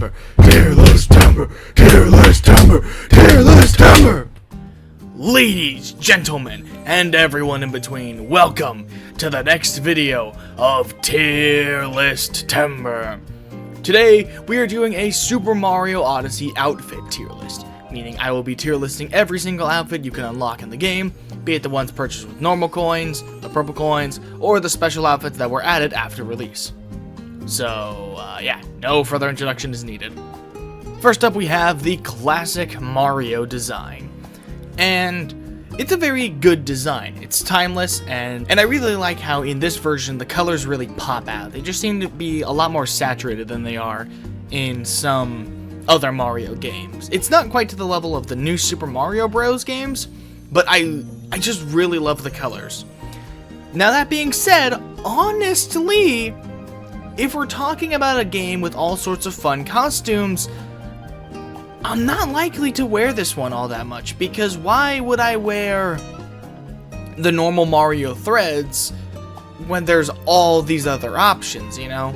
Tember, tearless Tember, tearless Tember, tearless Tember. Ladies, gentlemen, and everyone in between, welcome to the next video of Tier List Tember. Today, we are doing a Super Mario Odyssey outfit tier list, meaning I will be tier listing every single outfit you can unlock in the game, be it the ones purchased with normal coins, the purple coins, or the special outfits that were added after release. So, yeah, no further introduction is needed. First up, we have the classic Mario design. And it's a very good design. It's timeless, and I really like how in this version the colors really pop out. They just seem to be a lot more saturated than they are in some other Mario games. It's not quite to the level of the new Super Mario Bros. Games, but I just really love the colors. Now that being said, honestly, if we're talking about a game with all sorts of fun costumes, I'm not likely to wear this one all that much, because why would I wear the normal Mario threads when there's all these other options, you know?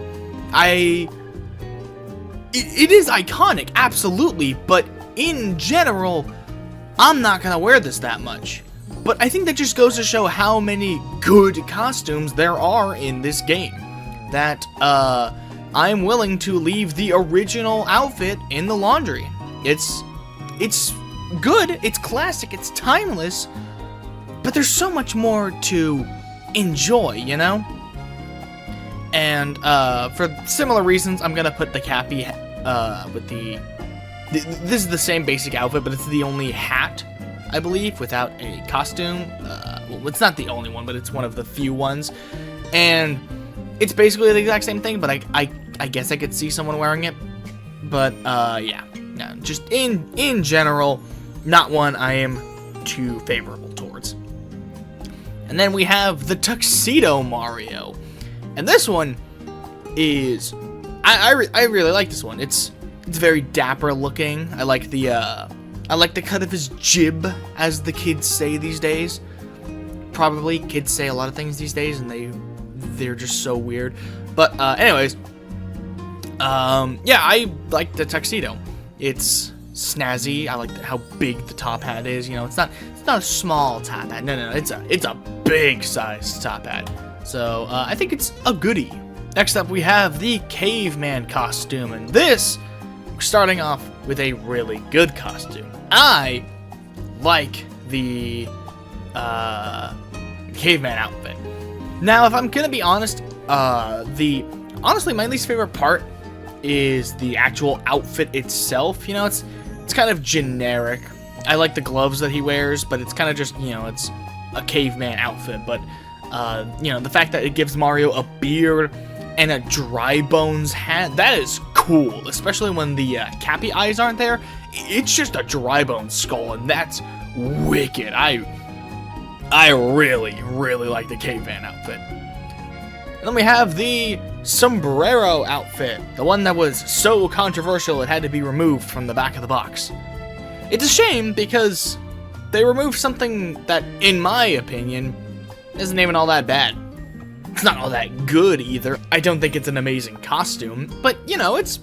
It is iconic, absolutely, but in general, I'm not gonna wear this that much. But I think that just goes to show how many good costumes there are in this game, that I'm willing to leave the original outfit in the laundry. It's good, it's classic, it's timeless, but there's so much more to enjoy, you know? And for similar reasons, I'm gonna put the Cappy with this is the same basic outfit, but it's the only hat, I believe, without a costume. Well, it's not the only one, but it's one of the few ones. And it's basically the exact same thing, but I guess I could see someone wearing it. But yeah. No, just in general, not one I am too favorable towards. And then we have the Tuxedo Mario, and this one is I really like this one. It's very dapper looking. I like the cut of his jib, as the kids say these days. Probably kids say a lot of things these days, and they're just so weird. But anyways, yeah, I like the tuxedo. It's snazzy. I like how big the top hat is. You know, it's not a small top hat. No, it's a big size top hat. So I think it's a goodie. Next up, we have the caveman costume, and this, we're starting off with a really good costume. I like the caveman outfit. Now, if I'm gonna be honest, honestly, my least favorite part is the actual outfit itself. You know, it's kind of generic. I like the gloves that he wears, but it's kind of just, you know, it's a caveman outfit. But you know, the fact that it gives Mario a beard and a dry bones hat, that is cool, especially when the Cappy eyes aren't there. It's just a dry bones skull, and that's wicked. I really like the caveman outfit. And then we have the sombrero outfit, the one that was so controversial it had to be removed from the back of the box. It's a shame because they removed something that, in my opinion, isn't even all that bad. It's not all that good either. I don't think it's an amazing costume, but you know, it's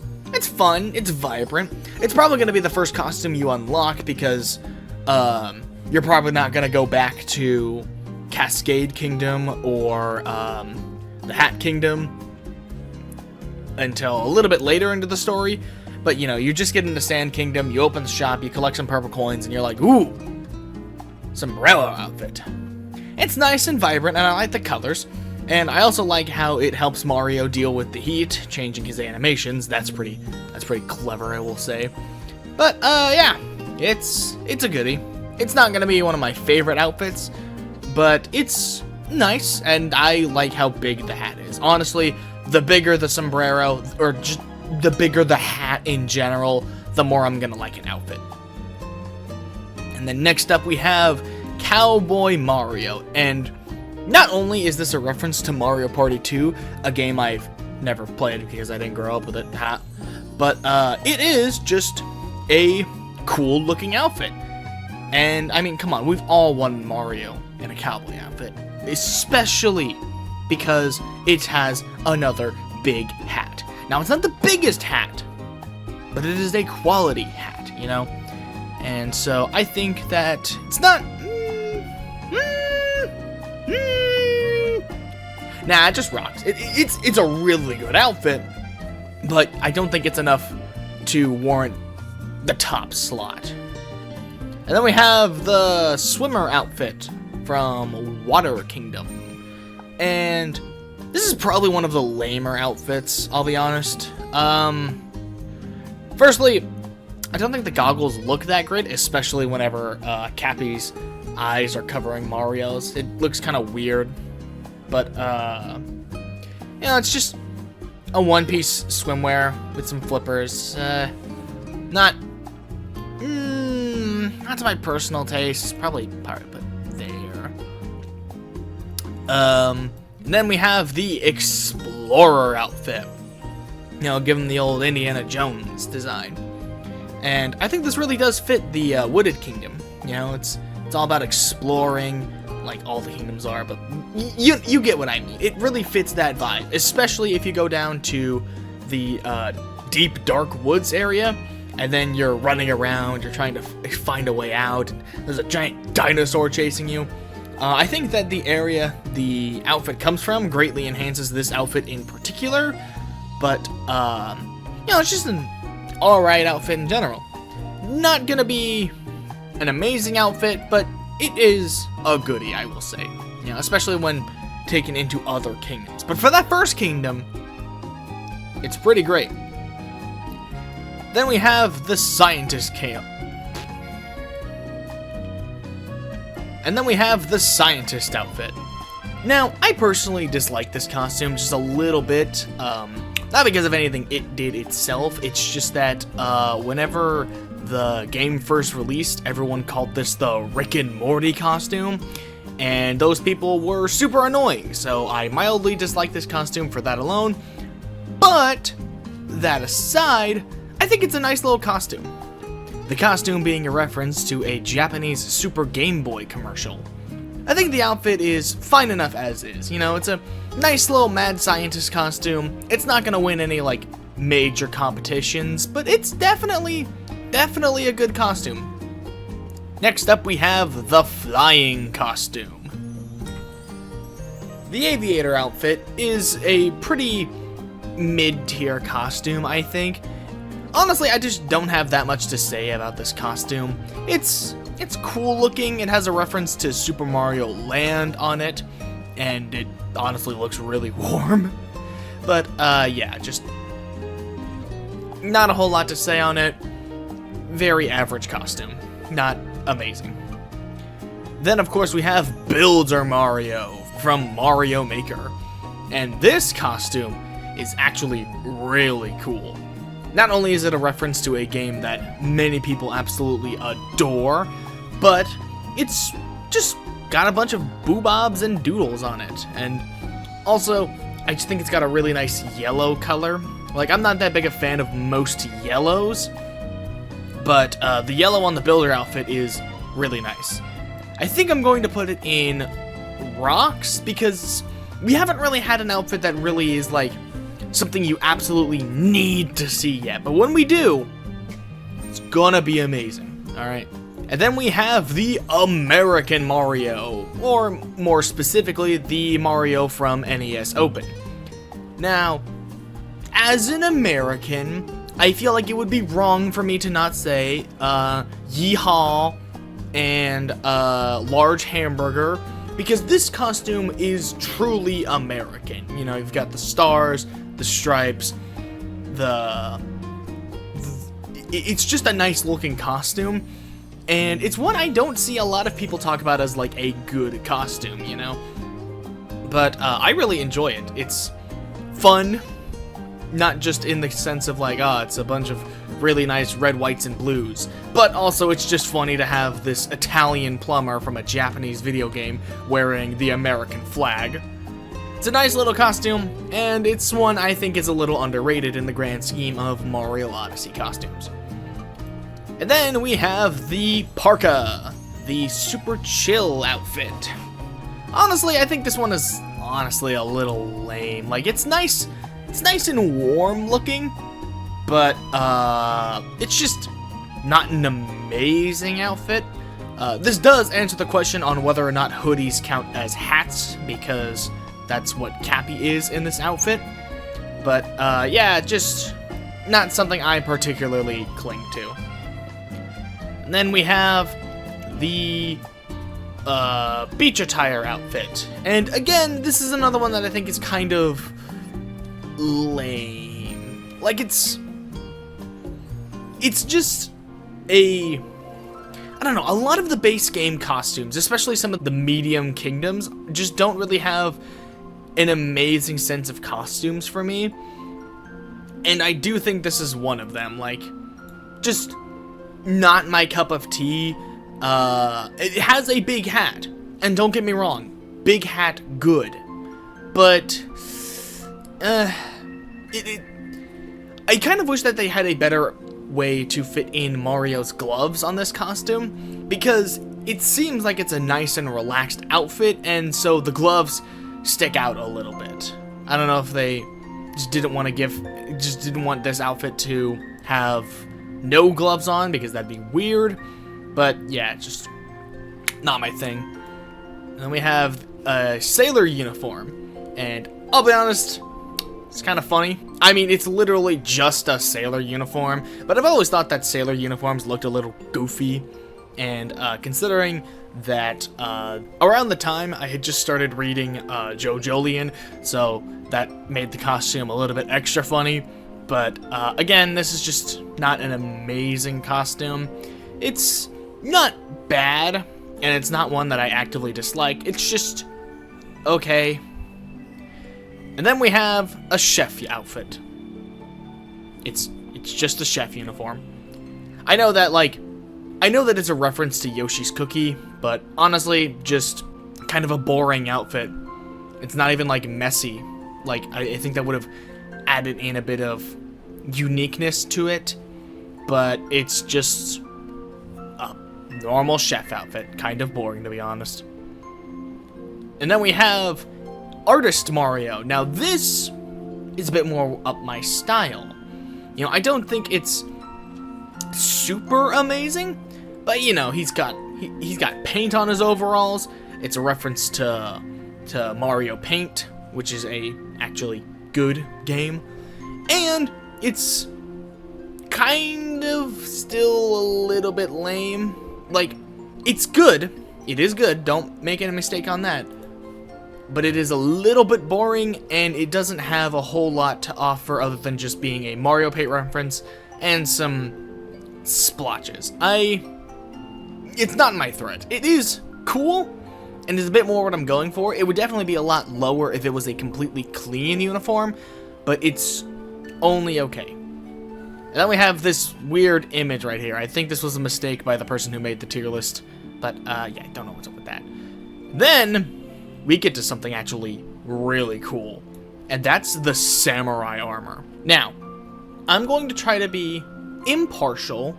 fun, it's vibrant. It's probably going to be the first costume you unlock because you're probably not going to go back to Cascade Kingdom or the Hat Kingdom until a little bit later into the story. But you know, you just get into Sand Kingdom, you open the shop, you collect some purple coins, and you're like, ooh, sombrero outfit. It's nice and vibrant, and I like the colors. And I also like how it helps Mario deal with the heat, changing his animations. That's pretty clever, I will say. But yeah, it's a goodie. It's not gonna be one of my favorite outfits, but it's nice, and I like how big the hat is. Honestly, the bigger the sombrero, or just the bigger the hat in general, the more I'm gonna like an outfit. And then next up we have Cowboy Mario, and not only is this a reference to Mario Party 2, a game I've never played because I didn't grow up with it, but it is just a cool looking outfit. And I mean, come on, we've all wanted Mario in a cowboy outfit, especially because it has another big hat. Now, it's not the biggest hat, but it is a quality hat, you know? And so I think that it's not... Nah, it just rocks. It's a really good outfit, but I don't think it's enough to warrant the top slot. And then we have the swimmer outfit from Water Kingdom. And this is probably one of the lamer outfits, I'll be honest. Firstly, I don't think the goggles look that great, especially whenever Cappy's eyes are covering Mario's. It looks kind of weird. But, you know, it's just a one-piece swimwear with some flippers. Not to my personal taste. Probably part of it there. And then we have the Explorer outfit. You know, give him the old Indiana Jones design. And I think this really does fit the Wooded Kingdom. You know, it's all about exploring, like all the kingdoms are, but you get what I mean. It really fits that vibe, especially if you go down to the deep dark woods area, and then you're running around, you're trying to find a way out, and there's a giant dinosaur chasing you. I think that the area the outfit comes from greatly enhances this outfit in particular, but you know, it's just an alright outfit in general. Not gonna be an amazing outfit, but it is a goodie, I will say. You know, especially when taken into other kingdoms. But for that first kingdom, it's pretty great. Then we have the Scientist Camp. And then we have the Scientist outfit. Now, I personally dislike this costume just a little bit. Not because of anything it did itself, it's just that whenever the game first released, everyone called this the Rick and Morty costume, and those people were super annoying, so I mildly dislike this costume for that alone. But, that aside, I think it's a nice little costume. The costume being a reference to a Japanese Super Game Boy commercial. I think the outfit is fine enough as is, you know, it's a nice little mad scientist costume. It's not gonna win any, like, major competitions, but it's definitely a good costume. Next up we have the flying costume. The aviator outfit is a pretty mid-tier costume, I think. Honestly, I just don't have that much to say about this costume. It's cool looking, it has a reference to Super Mario Land on it, and it honestly looks really warm. But, yeah, just not a whole lot to say on it. Very average costume. Not amazing. Then, of course, we have Builder Mario from Mario Maker. And this costume is actually really cool. Not only is it a reference to a game that many people absolutely adore, but it's just got a bunch of boobobs and doodles on it. And also, I just think it's got a really nice yellow color. Like, I'm not that big a fan of most yellows, but the yellow on the Builder outfit is really nice. I think I'm going to put it in rocks, because we haven't really had an outfit that really is, like, something you absolutely need to see yet. But when we do, it's gonna be amazing, alright? And then we have the American Mario, or more specifically, the Mario from NES Open. Now, as an American, I feel like it would be wrong for me to not say, yeehaw and large hamburger, because this costume is truly American. You know, you've got the stars, the stripes, it's just a nice looking costume, and it's one I don't see a lot of people talk about as like a good costume, you know? But I really enjoy it. It's fun, not just in the sense of like, it's a bunch of really nice red, whites, and blues, but also it's just funny to have this Italian plumber from a Japanese video game wearing the American flag. It's a nice little costume, and it's one I think is a little underrated in the grand scheme of Mario Odyssey costumes. And then we have the parka, the super chill outfit. Honestly, I think this one is honestly a little lame. Like, it's nice and warm looking, but it's just not an amazing outfit. This does answer the question on whether or not hoodies count as hats, because that's what Cappy is in this outfit. But yeah, just not something I particularly cling to. And then we have the beach attire outfit. And again, this is another one that I think is kind of lame. Like, it's just I don't know, a lot of the base game costumes, especially some of the medium kingdoms, just don't really have an amazing sense of costumes for me. And I do think this is one of them. Like, just not my cup of tea. It has a big hat, and don't get me wrong, big hat good, but I kind of wish that they had a better way to fit in Mario's gloves on this costume, because it seems like it's a nice and relaxed outfit, and so the gloves stick out a little bit. I don't know if they just didn't want this outfit to have no gloves on, because that'd be weird. But yeah, just not my thing. And then we have a sailor uniform, and I'll be honest, it's kind of funny. I mean, it's literally just a sailor uniform, but I've always thought that sailor uniforms looked a little goofy. And considering that around the time I had just started reading Joe Jolien, so that made the costume a little bit extra funny. But again, this is just not an amazing costume. It's not bad, and it's not one that I actively dislike. It's just okay. And then we have a chef outfit. It's just a chef uniform. I know that it's a reference to Yoshi's Cookie, but honestly, just kind of a boring outfit. It's not even like messy. Like, I think that would have added in a bit of uniqueness to it, but it's just a normal chef outfit. Kind of boring, to be honest. And then we have Artist Mario. Now this is a bit more up my style. You know, I don't think it's super amazing, but you know, he's got paint on his overalls. It's a reference to Mario Paint, which is a actually good game, and it's kind of still a little bit lame. Like, it's good. It is good. Don't make any mistake on that. But it is a little bit boring, and it doesn't have a whole lot to offer other than just being a Mario Paint reference and some splotches. It's not my threat. It is cool, and is a bit more what I'm going for. It would definitely be a lot lower if it was a completely clean uniform, but it's only okay. And then we have this weird image right here. I think this was a mistake by the person who made the tier list, but yeah, I don't know what's up with that. Then we get to something actually really cool, and that's the samurai armor. Now, I'm going to try to be impartial,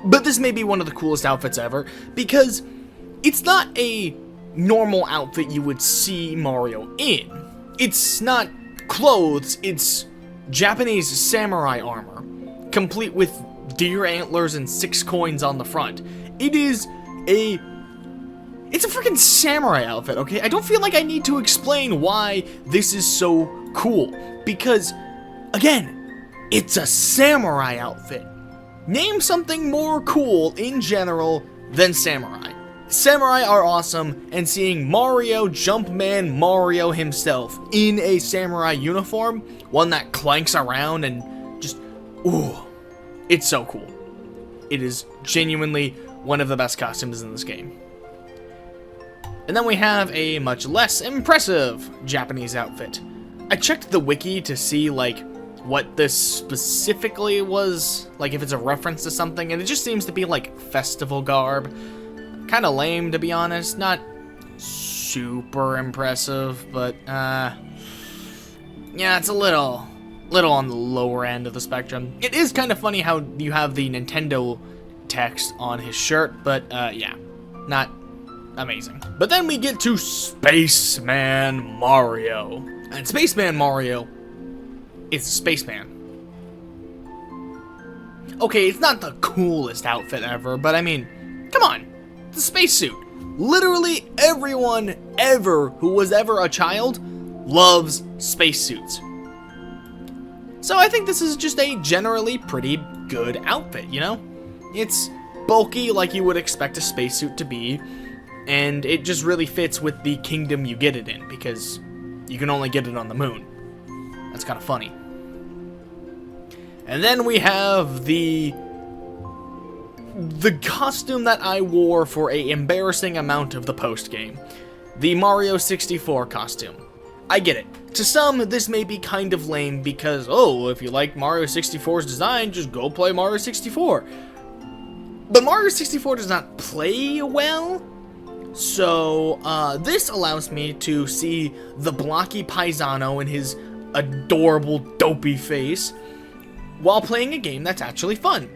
but this may be one of the coolest outfits ever, because it's not a normal outfit you would see Mario in. It's not clothes, it's Japanese samurai armor, complete with deer antlers and 6 coins on the front. It's a freaking samurai outfit, okay? I don't feel like I need to explain why this is so cool, because, again, it's a samurai outfit. Name something more cool in general than samurai. Samurai are awesome, and seeing Mario, Jumpman Mario himself, in a samurai uniform, one that clanks around and just, ooh, it's so cool. It is genuinely one of the best costumes in this game. And then we have a much less impressive Japanese outfit. I checked the wiki to see, like, what this specifically was, like if it's a reference to something, and it just seems to be like festival garb. Kind of lame, to be honest. Not super impressive, but yeah, it's a little on the lower end of the spectrum. It is kind of funny how you have the Nintendo text on his shirt, but yeah, not amazing. But then we get to Spaceman Mario. And Spaceman Mario is a spaceman. Okay, it's not the coolest outfit ever, but I mean, come on, it's a spacesuit. Literally everyone ever who was ever a child loves spacesuits. So I think this is just a generally pretty good outfit, you know? It's bulky like you would expect a spacesuit to be, and it just really fits with the kingdom you get it in, because you can only get it on the moon. That's kind of funny. And then we have the costume that I wore for a embarrassing amount of the post-game. The Mario 64 costume. I get it. To some, this may be kind of lame because, oh, if you like Mario 64's design, just go play Mario 64. But Mario 64 does not play well, so this allows me to see the blocky paisano and his adorable, dopey face while playing a game that's actually fun.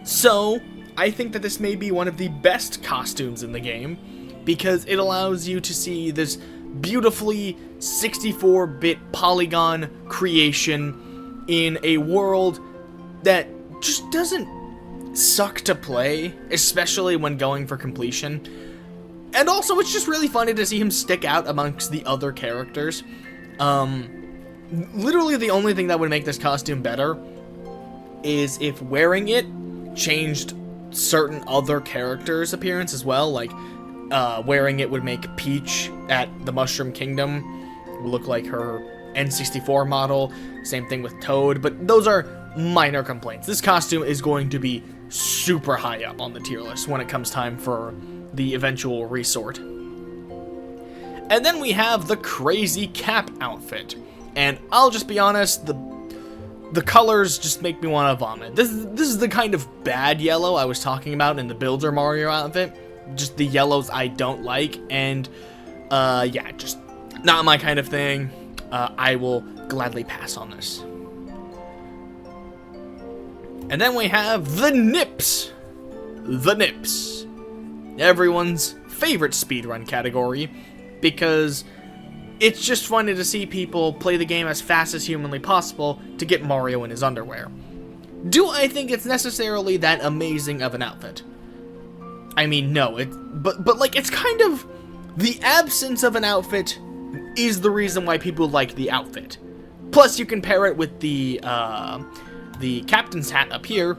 So, I think that this may be one of the best costumes in the game, because it allows you to see this beautifully 64-bit polygon creation in a world that just doesn't suck to play, especially when going for completion. And also, it's just really funny to see him stick out amongst the other characters. Literally the only thing that would make this costume better is if wearing it changed certain other characters' appearance as well, like wearing it would make Peach at the Mushroom Kingdom look like her N64 model, same thing with Toad, but those are minor complaints. This costume is going to be super high up on the tier list when it comes time for the eventual resort. And then we have the crazy cap outfit, and I'll just be honest, the colors just make me want to vomit. This is the kind of bad yellow I was talking about in the Builder Mario outfit. Just the yellows I don't like, and yeah, just not my kind of thing. I will gladly pass on this. And then we have the Nips. The Nips. Everyone's favorite speedrun category, because it's just funny to see people play the game as fast as humanly possible to get Mario in his underwear. Do I think it's necessarily that amazing of an outfit? I mean, no, but like, it's kind of the absence of an outfit is the reason why people like the outfit. Plus, you can pair it with the captain's hat up here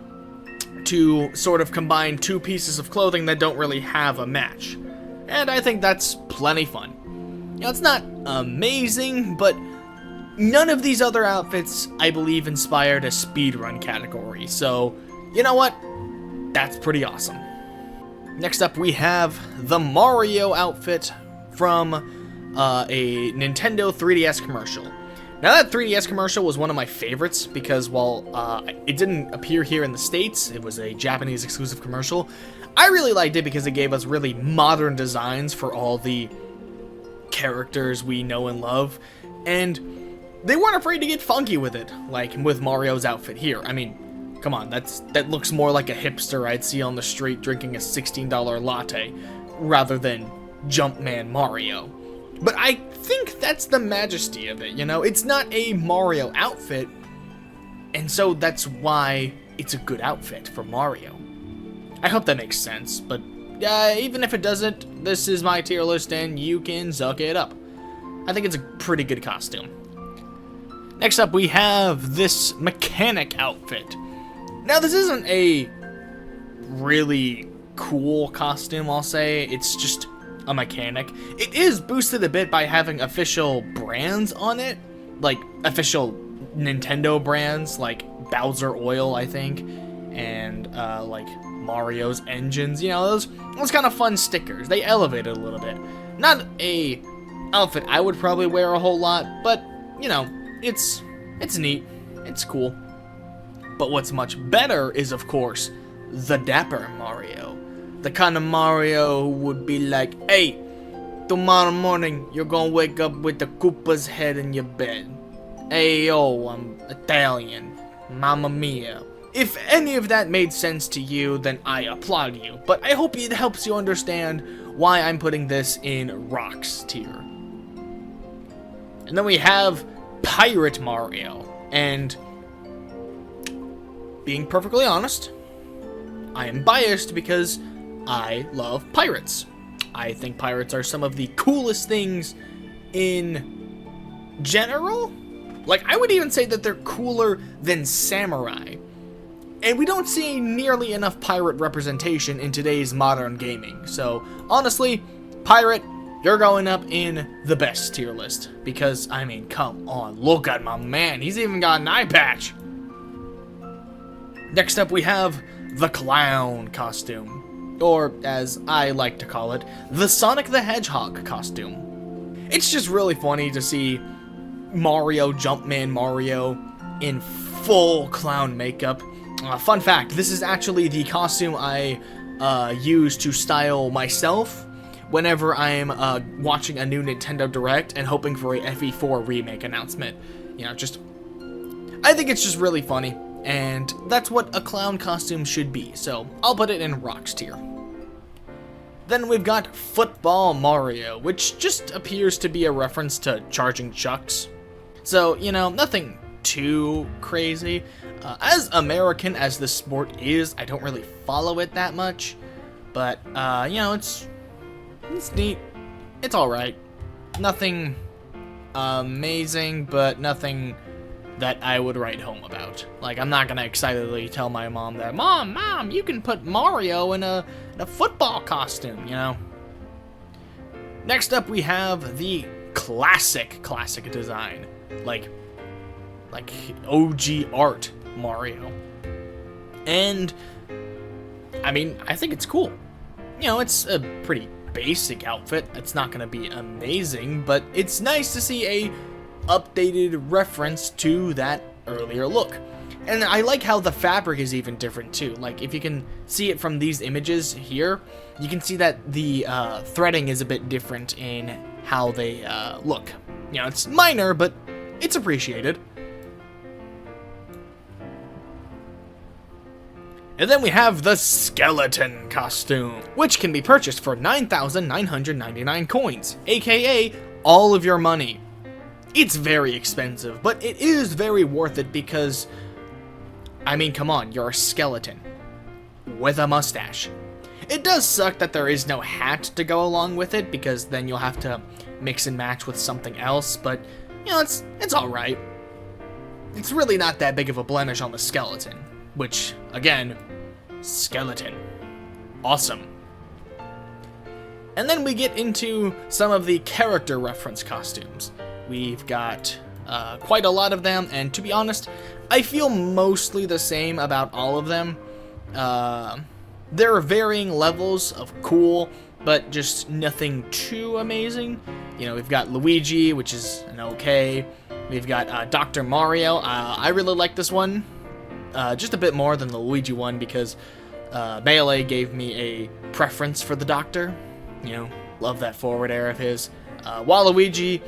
to sort of combine two pieces of clothing that don't really have a match. And I think that's plenty fun. You know, it's not amazing, but none of these other outfits, I believe, inspired a speedrun category. So, you know what? That's pretty awesome. Next up, we have the Mario outfit from a Nintendo 3DS commercial. Now, that 3DS commercial was one of my favorites because while it didn't appear here in the States, it was a Japanese exclusive commercial, I really liked it because it gave us really modern designs for all the characters we know and love, and they weren't afraid to get funky with it, like with Mario's outfit here. I mean, come on, that looks more like a hipster I'd see on the street drinking a $16 latte, rather than Jumpman Mario. But I think that's the majesty of it, you know? It's not a Mario outfit, and so that's why it's a good outfit for Mario. I hope that makes sense, but even if it doesn't, this is my tier list and you can suck it up. I think it's a pretty good costume. Next up, we have this mechanic outfit. Now, this isn't a really cool costume, I'll say. It's just a mechanic. It is boosted a bit by having official brands on it, like official Nintendo brands, like Bowser Oil, I think, and like Mario's engines. You know, those kind of fun stickers. They elevate it a little bit. Not a outfit I would probably wear a whole lot, but you know, it's neat. It's cool. But what's much better is, of course, the Dapper Mario. The kind of Mario who would be like, hey, tomorrow morning you're gonna wake up with the Koopa's head in your bed. Hey, yo, I'm Italian. Mamma mia. If any of that made sense to you, then I applaud you. But I hope it helps you understand why I'm putting this in Rocks tier. And then we have Pirate Mario. And being perfectly honest, I am biased because I love pirates. I think pirates are some of the coolest things in general. Like, I would even say that they're cooler than samurai. And we don't see nearly enough pirate representation in today's modern gaming. So, honestly, pirate, you're going up in the best tier list. Because, I mean, come on, look at my man. He's even got an eye patch. Next up, we have the clown costume. Or, as I like to call it, the Sonic the Hedgehog costume. It's just really funny to see Mario, Jumpman Mario, in full clown makeup. Fun fact, this is actually the costume I use to style myself whenever I'm watching a new Nintendo Direct and hoping for a FE4 remake announcement. You know, I think it's just really funny, and that's what a clown costume should be, so I'll put it in Rocks tier. Then we've got Football Mario, which just appears to be a reference to charging chucks. So, you know, nothing too crazy. As American as the sport is, I don't really follow it that much. But, you know, it's neat. It's alright. Nothing amazing, but nothing that I would write home about. Like, I'm not gonna excitedly tell my mom that, Mom, you can put Mario in a football costume, you know? Next up, we have the classic design. Like OG art Mario. And, I mean, I think it's cool. You know, it's a pretty basic outfit. It's not gonna be amazing, but it's nice to see a updated reference to that earlier look. And I like how the fabric is even different too. Like, if you can see it from these images here, you can see that the threading is a bit different in how they look. You know, it's minor, but it's appreciated. And then we have the skeleton costume, which can be purchased for 9,999 coins, aka all of your money. It's very expensive, but it is very worth it because, I mean, come on, you're a skeleton with a mustache. It does suck that there is no hat to go along with it, because then you'll have to mix and match with something else, but, you know, it's alright. It's really not that big of a blemish on the skeleton, which, again, skeleton. Awesome. And then we get into some of the character reference costumes. We've got quite a lot of them, and to be honest, I feel mostly the same about all of them. There are varying levels of cool, but just nothing too amazing. You know, we've got Luigi, which is an okay. We've got Dr. Mario. I really like this one, just a bit more than the Luigi one, because Melee gave me a preference for the Doctor. You know, love that forward air of his. Waluigi,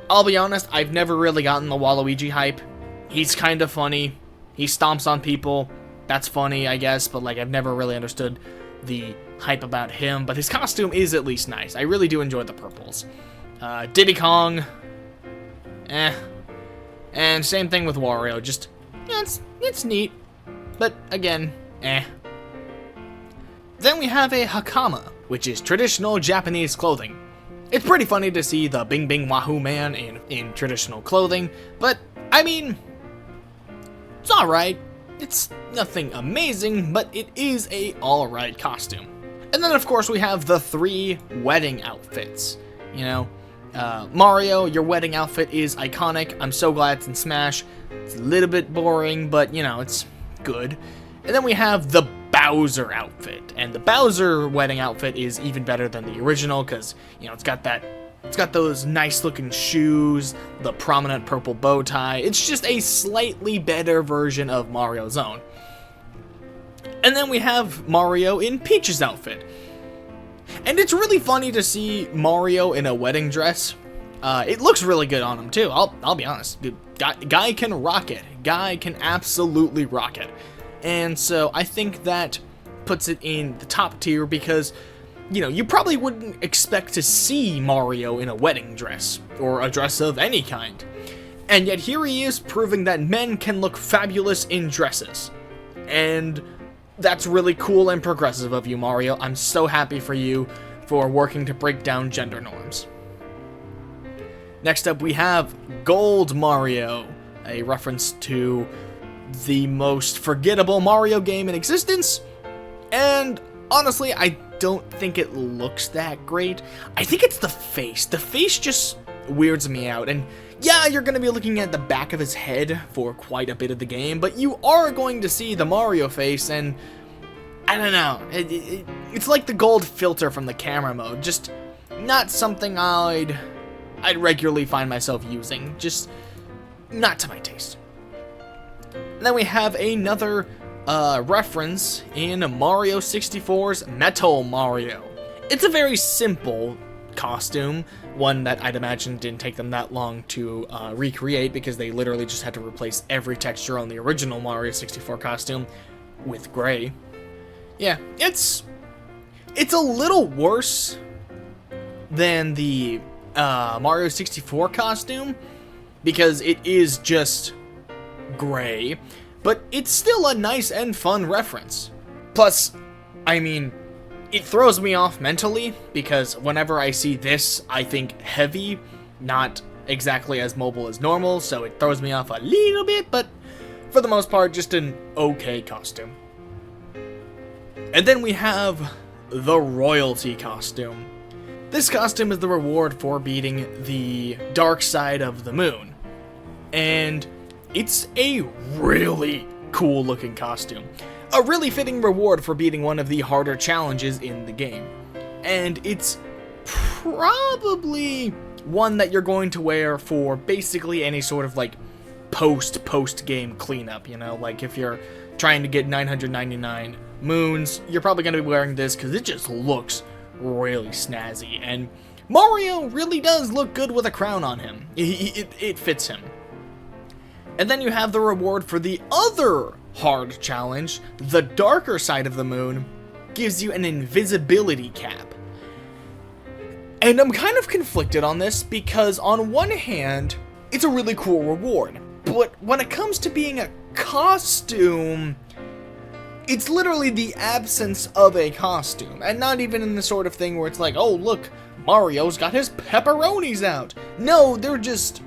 I'll be honest, I've never really gotten the Waluigi hype. He's kind of funny. He stomps on people. That's funny, I guess, but like, I've never really understood the hype about him, but his costume is at least nice. I really do enjoy the purples. Diddy Kong, and same thing with Wario, just, yeah, it's neat, but again, Then we have a Hakama, which is traditional Japanese clothing. It's pretty funny to see the Bing Bing Wahoo man in traditional clothing, but, I mean, it's alright. It's nothing amazing, but it is a alright costume. And then, of course, we have the 3 wedding outfits. You know, Mario, your wedding outfit is iconic. I'm so glad it's in Smash. It's a little bit boring, but, you know, it's good. And then we have the Bowser outfit, and the Bowser wedding outfit is even better than the original, because, you know, it's got those nice looking shoes, the prominent purple bow tie. It's just a slightly better version of Mario's own. And then we have Mario in Peach's outfit. And it's really funny to see Mario in a wedding dress. It looks really good on him too, I'll be honest. The guy can rock it. Guy can absolutely rock it. And so I think that puts it in the top tier because, you know, you probably wouldn't expect to see Mario in a wedding dress, or a dress of any kind. And yet here he is proving that men can look fabulous in dresses. and that's really cool and progressive of you, Mario. I'm so happy for you for working to break down gender norms. Next up, we have Gold Mario, a reference to the most forgettable Mario game in existence, and honestly, I don't think it looks that great. I think it's the face. The face just weirds me out, and yeah, you're going to be looking at the back of his head for quite a bit of the game, but you are going to see the Mario face, and I don't know, it's like the gold filter from the camera mode, just not something I'd regularly find myself using, just not to my taste. And then we have another reference in Mario 64's Metal Mario. It's a very simple costume, one that I'd imagine didn't take them that long to recreate, because they literally just had to replace every texture on the original Mario 64 costume with gray. Yeah, it's a little worse than the Mario 64 costume, because it is just gray, but it's still a nice and fun reference. Plus, I mean, it throws me off mentally, because whenever I see this, I think heavy, not exactly as mobile as normal, so it throws me off a little bit, but for the most part, just an okay costume. And then we have the Royalty costume. This costume is the reward for beating the dark side of the moon, and it's a really cool looking costume. A really fitting reward for beating one of the harder challenges in the game. And it's probably one that you're going to wear for basically any sort of like post-game cleanup, you know? Like if you're trying to get 999 moons, you're probably going to be wearing this because it just looks really snazzy. And Mario really does look good with a crown on him. It fits him. And then you have the reward for the other hard challenge, the darker side of the moon, gives you an invisibility cap. And I'm kind of conflicted on this, because on one hand, it's a really cool reward, but when it comes to being a costume, it's literally the absence of a costume, and not even in the sort of thing where it's like, oh look, Mario's got his pepperonis out. No, there just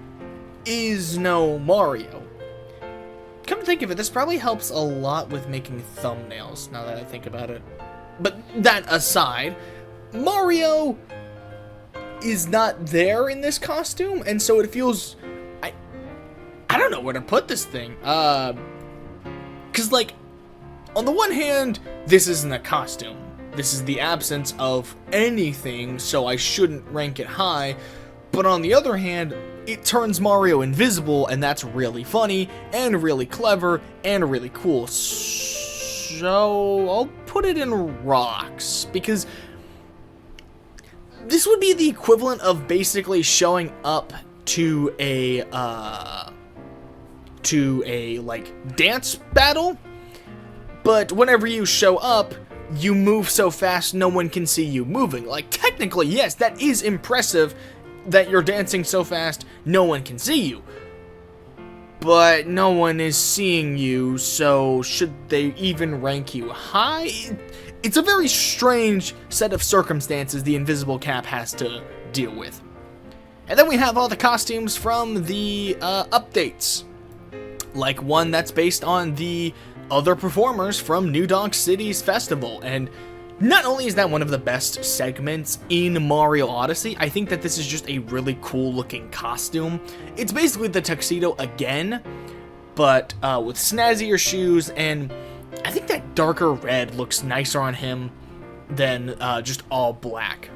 is no Mario. Come to think of it, this probably helps a lot with making thumbnails, now that I think about it. But that aside, Mario is not there in this costume, and so it feels... I don't know where to put this thing. Because, like, on the one hand, this isn't a costume. This is the absence of anything, so I shouldn't rank it high. But on the other hand, it turns Mario invisible, and that's really funny, and really clever, and really cool. So, I'll put it in rocks, because this would be the equivalent of basically showing up to a like, dance battle, but whenever you show up, you move so fast no one can see you moving. Like, technically, yes, that is impressive, that you're dancing so fast no one can see you, but no one is seeing you, so should they even rank you high? It's a very strange set of circumstances the invisible cap has to deal with. And then we have all the costumes from the updates, like one that's based on the other performers from New Donk City's festival. And not only is that one of the best segments in Mario Odyssey, I think that this is just a really cool looking costume. It's basically the tuxedo again, but with snazzier shoes, and I think that darker red looks nicer on him than just all black.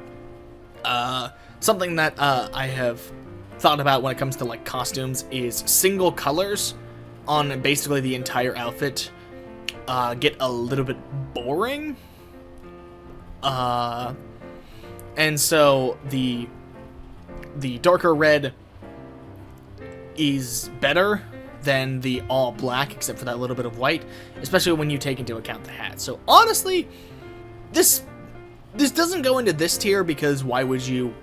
Something that I have thought about when it comes to like costumes is single colors on basically the entire outfit get a little bit boring. And so the darker red is better than the all black, except for that little bit of white, especially when you take into account the hat. So honestly, this doesn't go into this tier, because why would you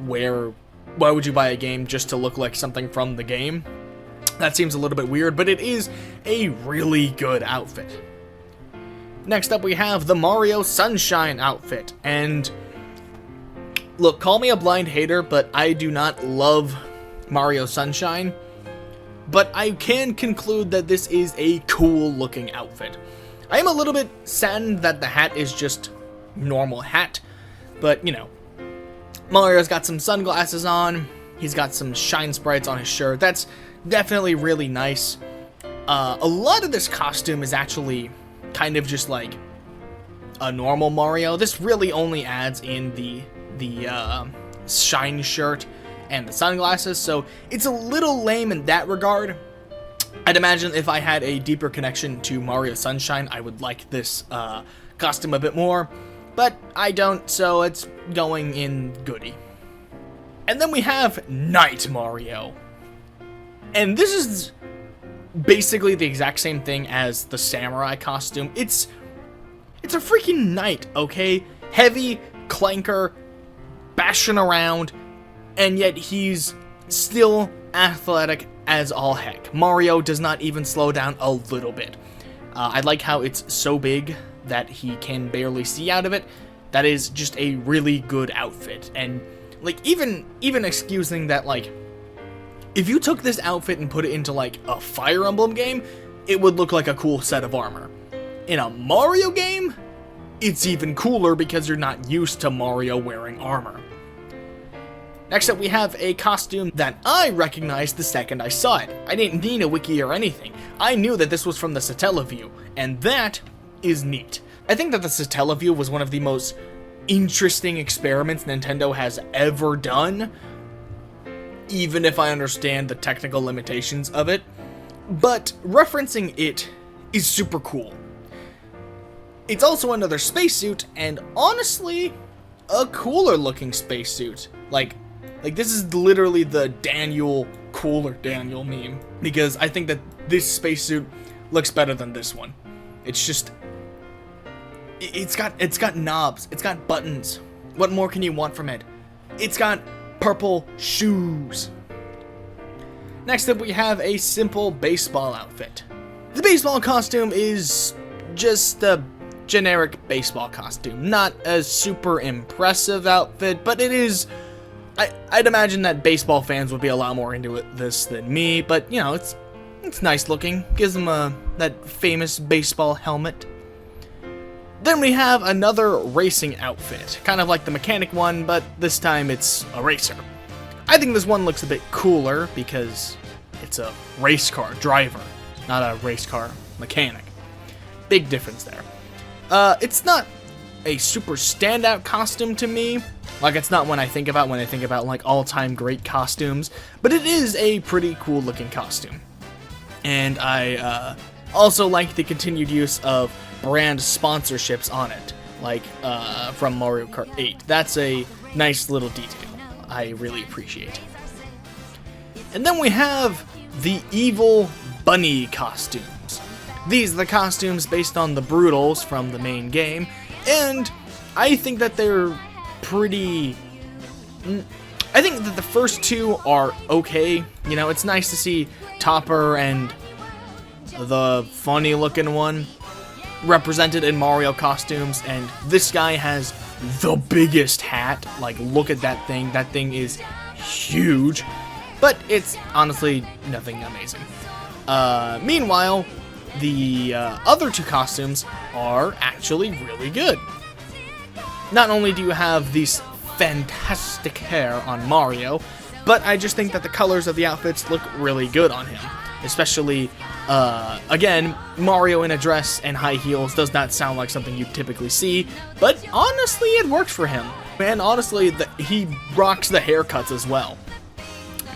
buy a game just to look like something from the game? That seems a little bit weird, but it is a really good outfit. Next up we have the Mario Sunshine outfit, and look, call me a blind hater, but I do not love Mario Sunshine, but I can conclude that this is a cool looking outfit. I am a little bit saddened that the hat is just normal hat, but you know, Mario's got some sunglasses on, he's got some shine sprites on his shirt. That's definitely really nice. A lot of this costume is actually kind of just like a normal Mario. This really only adds in the shine shirt and the sunglasses, so it's a little lame in that regard. I'd imagine if I had a deeper connection to Mario Sunshine, I would like this costume a bit more, but I don't, so it's going in goodie. And then we have Knight Mario, and this is basically the exact same thing as the samurai costume. It's a freaking knight, okay? Heavy, clanker, bashing around, and yet he's still athletic as all heck. Mario does not even slow down a little bit. I like how it's so big that he can barely see out of it. That is just a really good outfit. And like even excusing that, like, if you took this outfit and put it into like a Fire Emblem game, it would look like a cool set of armor. In a Mario game, it's even cooler because you're not used to Mario wearing armor. Next up we have a costume that I recognized the second I saw it. I didn't need a wiki or anything. I knew that this was from the Satellaview, and that is neat. I think that the Satellaview was one of the most interesting experiments Nintendo has ever done, even if I understand the technical limitations of it, but referencing it is super cool. It's also another spacesuit, and honestly, a cooler looking spacesuit. Like this is literally the cooler Daniel meme, because I think that this spacesuit looks better than this one. It's just, it's got knobs, it's got buttons. What more can you want from it? It's got purple shoes. Next up we have a simple baseball outfit. The baseball costume is just a generic baseball costume. Not a super impressive outfit, but it is, I'd imagine that baseball fans would be a lot more into this than me, but you know, it's nice looking. Gives them that famous baseball helmet. Then we have another racing outfit, kind of like the mechanic one, but this time it's a racer. I think this one looks a bit cooler because it's a race car driver, not a race car mechanic. Big difference there. It's not a super standout costume to me. Like, it's not one I think about when I think about like all-time great costumes, but it is a pretty cool looking costume. And I also like the continued use of brand sponsorships on it, like from Mario Kart 8. That's a nice little detail I really appreciate. And then we have the evil bunny costumes. These are the costumes based on the Brutals from the main game, and I think that they're pretty... I think that the first two are okay. You know, it's nice to see Topper and the funny looking one represented in Mario costumes, and this guy has the biggest hat. Like, look at that thing. That thing is huge, but it's honestly nothing amazing. Meanwhile, the other two costumes are actually really good. Not only do you have these fantastic hair on Mario, but I just think that the colors of the outfits look really good on him. Especially, again, Mario in a dress and high heels does not sound like something you typically see, but honestly, it worked for him. And honestly, he rocks the haircuts as well.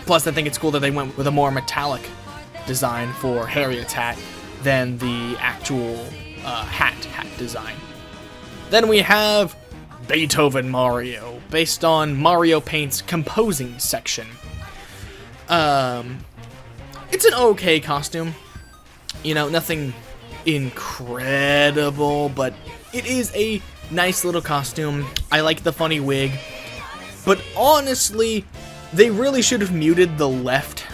Plus, I think it's cool that they went with a more metallic design for Harriet's hat than the actual hat design. Then we have Beethoven Mario, based on Mario Paint's composing section. It's an okay costume. You know, nothing incredible, but it is a nice little costume. I like the funny wig, but honestly, they really should have muted the left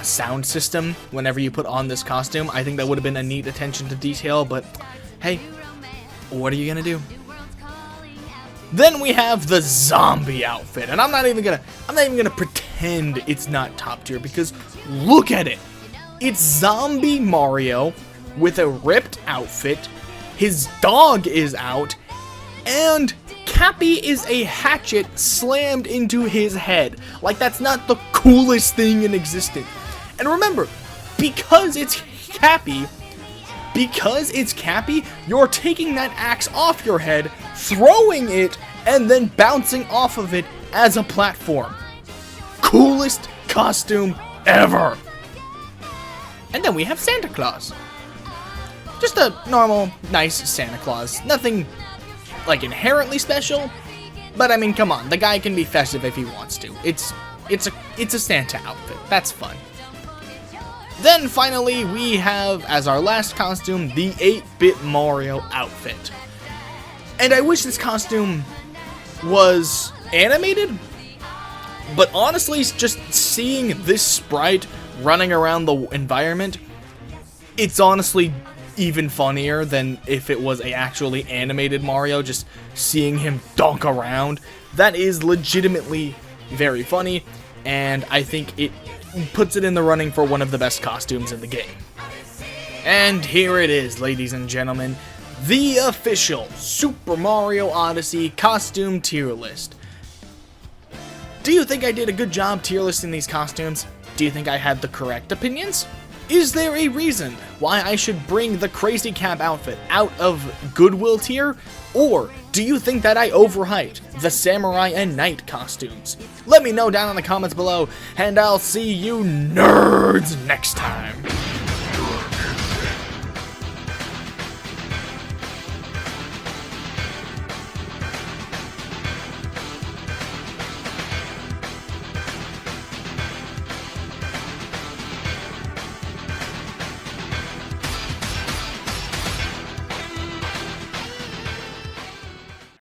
sound system whenever you put on this costume. I think that would have been a neat attention to detail, but hey, what are you gonna do? Then we have the zombie outfit, and I'm not even gonna pretend it's not top tier, because look at it. It's zombie Mario with a ripped outfit. His dog is out, and Cappy is a hatchet slammed into his head. Like, that's not the coolest thing in existence. And remember, because it's Cappy, you're taking that axe off your head, throwing it, and then bouncing off of it as a platform. Coolest costume ever. And then we have Santa Claus. Just a normal, nice Santa Claus. Nothing, like, inherently special, but I mean, come on, the guy can be festive if he wants to. It's a Santa outfit. That's fun. Then finally, we have, as our last costume, the 8-bit Mario outfit. And I wish this costume was animated, but honestly, just seeing this sprite running around the environment, it's honestly even funnier than if it was a actually animated Mario, just seeing him dunk around. That is legitimately very funny, and I think it puts it in the running for one of the best costumes in the game. And here it is, ladies and gentlemen, the official Super Mario Odyssey costume tier list. Do you think I did a good job tier listing these costumes? Do you think I had the correct opinions? Is there a reason why I should bring the Crazy Cap outfit out of Goodwill tier? Or do you think that I overhyped the Samurai and Knight costumes? Let me know down in the comments below, and I'll see you nerds next time.